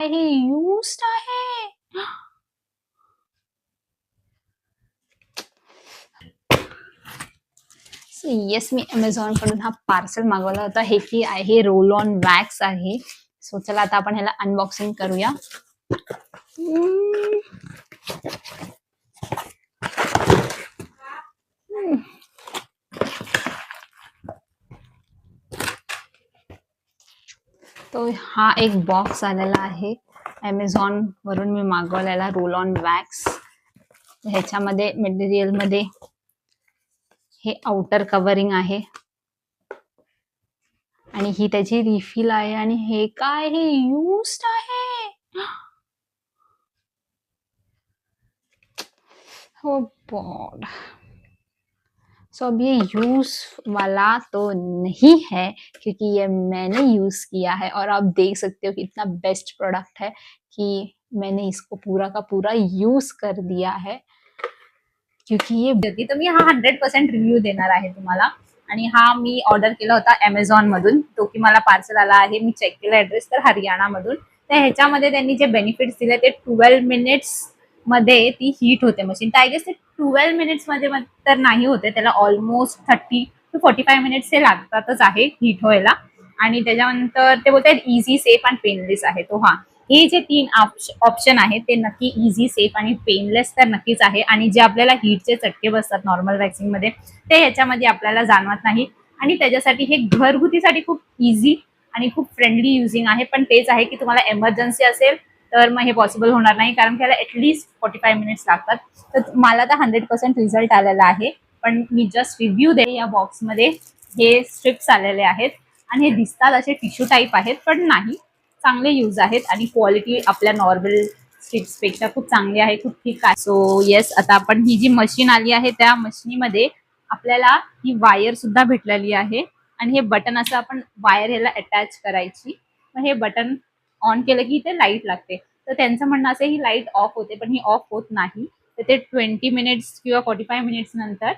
हे used आहे. Yes, मी Amazon कडून हा पार्सल मागवला होता. हे की आहे रोल ऑन वॅक्स आहे. सो चला आता आपण ह्याला अनबॉक्सिंग करूया. तो हा एक बॉक्स आलेला आहे Amazon वरून मी मागवलेला रोल ऑन वॅक्स. ह्याच्यामध्ये मटेरियल मध्ये हे आउटर कव्हरिंग आहे आणि ही त्याची रिफिल आहे आणि हे काय हे युज्ड आहे. हो गॉड. सो अब ये यूज वाला तो नहीं है क्योंकि ये मैंने यूज किया है और आप देख सकते हो कि इतना बेस्ट प्रोडक्ट है कि मैंने इसको पूरा का पूरा यूज कर दिया है. क्योंकि ये होती तर मी हा 100% रिव्ह्यू देणार आहे तुम्हाला. आणि हा मी ऑर्डर केला होता Amazon मधून. तो की मला पार्सल आला आहे. मी चेक केला ऍड्रेस तर हरियाणा मधून. तर ह्याच्यामध्ये त्यांनी जे बेनिफिट्स दिले ते 12 मिनिट्स मध्ये ती हीट होते मशीन. तर आय गेस ते 12 मिनिट्स मध्ये तर नाही होते, त्याला ऑलमोस्ट 30 to 45 मिनिट्स हे लागतातच आहे हीट व्हायला. आणि त्याच्यानंतर ते बोलतात इझी, सेफ आणि पेनलेस आहे तो. हा, हे जे 3 ऑप्शन आहेत ते नक्की इझी, सेफ आणि पेनलेस तर नक्कीच आहे. आणि जे आपल्याला हीटचे चटके बसतात नॉर्मल वॅक्सिंग मध्ये ते ह्याच्यामध्ये आपल्याला जाणवत नाही. आणि त्याच्यासाठी हे घरगुतीसाठी खूप इझी आणि खूप फ्रेंडली युजिंग आहे. पण तेच आहे की तुम्हाला एमर्जन्सी असेल तर मग हे पॉसिबल होणार नाही, कारण त्याला ॲटलिस्ट 45 मिनिट्स लागतात. तर मला तर 100% रिझल्ट आलेला आहे. पण मी जस्ट रिव्ह्यू दे. या बॉक्समध्ये हे स्ट्रिप्स आलेले आहेत आणि हे दिसतात असे टिश्यू टाईप आहेत, पण नाही, चांगले यूज आहेत आणि क्वालिटी आपल्या नॉर्मल स्ट्रिप्स पेक्षा खूप चांगली आहे, खूप ठीक आहे. सो येस, आता आपण ही जी मशीन आली आहे त्या मशीनीमध्ये आपल्याला ही वायर सुद्धा भेटलेली आहे आणि हे बटन असं आपण वायर ह्याला अटॅच करायची. मग हे बटन ऑन केलं की इथे लाईट लागते. तर त्यांचं म्हणणं असं ही लाईट ऑफ होते, पण ही ऑफ होत नाही. तर ते 20 मिनिट्स किंवा 45 मिनिट्स नंतर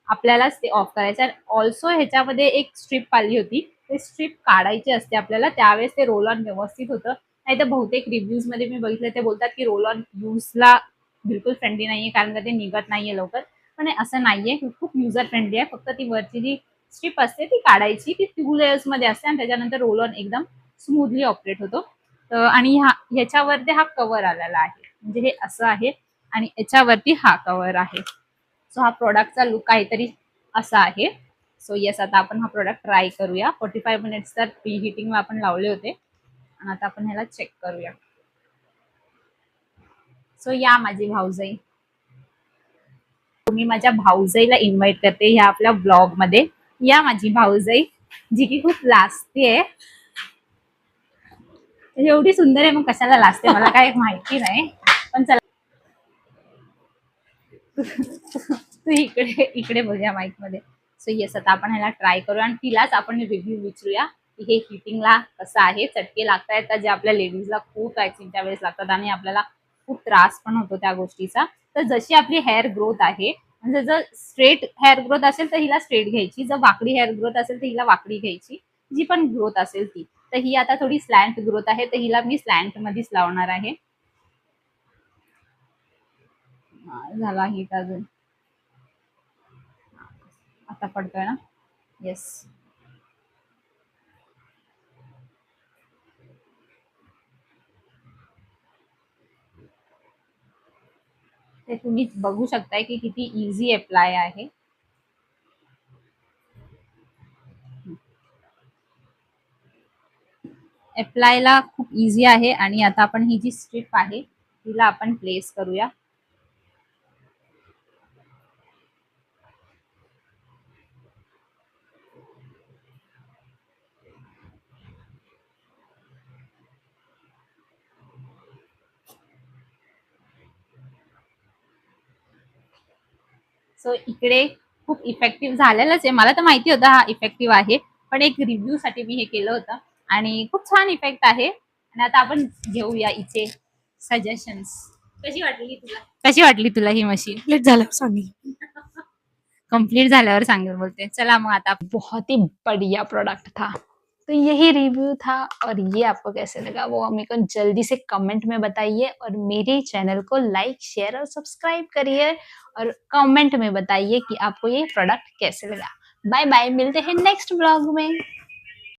आपल्यालाच ते ऑफ करायचं. ऑल्सो ह्याच्यामध्ये एक स्ट्रिप आली होती, ते स्ट्रिप काढायची असते आपल्याला, त्यावेळेस ते रोल ऑन व्यवस्थित होतं. नाही तर बहुतेक रिव्ह्यूज मध्ये मी बघितलं ते बोलतात की रोल ऑन यूजला बिलकुल फ्रेंडली नाहीये, कारण का ते निघत नाहीये लवकर. पण असं नाहीये, खूप युजर फ्रेंडली आहे. फक्त ती वरची जी स्ट्रिप असते ती काढायची, ती 2 लेयर्स मध्ये असते आणि त्याच्यानंतर रोल ऑन एकदम स्मूथली ऑपरेट होतो. आणि ह्याच्यावरती हा कव्हर आलेला आहे, म्हणजे हे असं आहे आणि याच्यावरती हा कव्हर आहे. सो हा प्रोडक्टचा लुक काहीतरी असा आहे. सो येस, आता आपण हा प्रोडक्ट ट्राय करूया. 45 मिनिट्स तर प्री हिटिंग आपण लावले होते आणि आता आपण ह्याला चेक करूया. सो या माझी भाऊजाई, मी माझ्या भाऊजाईला इन्व्हाइट करते ह्या आपल्या ब्लॉग मध्ये. या माझी भाऊजाई, जी की खूप लाजते. एवढी सुंदर आहे, मग कशाला लाजते मला काय माहिती नाही. पण चला तू इकडे इकडे बघूया माईक मध्ये. सो येस, आता आपण ह्याला ट्राय करूया आणि तिलाच आपण रिव्ह्यू विचारूया की हे हिटिंगला कसं आहे, चटके लागतायत का जे आपल्या लेडीजला खूप वॅक्सिंगच्या वेळेस लागतात आणि आपल्याला खूप त्रास पण होतो त्या गोष्टीचा. तर जशी आपली हेअर ग्रोथ आहे, म्हणजे जर स्ट्रेट हेअर ग्रोथ असेल तर हिला स्ट्रेट घ्यायची, जर वाकडी हेअर ग्रोथ असेल तर हिला वाकडी घ्यायची, जी पण ग्रोथ असेल ती. तर ही आता थोडी स्लॅन्ट ग्रोथ आहे, तर हिला मी स्लॅन्ट मध्येच लावणार आहे. झाला हिट अजून, आता पडतोय ना. येस, ते तुम्ही बघू शकताय की किती इझी अप्लाय आहे. अप्लायला खूप इझी आहे. आणि आता आपण ही जी स्ट्रिप आहे तिला आपण प्लेस करूया. सो इकडे खूप इफेक्टिव्ह झालेलंच आहे, मला तर माहिती होतं हा इफेक्टिव्ह आहे, पण एक रिव्ह्यू साठी मी हे केलं होतं आणि खूप छान इफेक्ट आहे. आणि आता आपण घेऊया इथे सजेशन्स. कशी वाटली तुला ही मशीन? कंप्लीट झाल्यावर सांगेल. कंप्लीट झाल्यावर सांगेल बोलते. चला मग आता बहुत ही बढ़िया प्रोडक्ट था. तो यही रिव्यू था और ये आपको कैसे लगा वो मेरे को जल्दी से कमेंट में बताइए और मेरे चैनल को लाइक, शेयर और सब्सक्राइब करिए और कमेंट में बताइए कि आपको ये प्रोडक्ट कैसे लगा। बाय बाय, मिलते हैं नेक्स्ट व्लॉग में।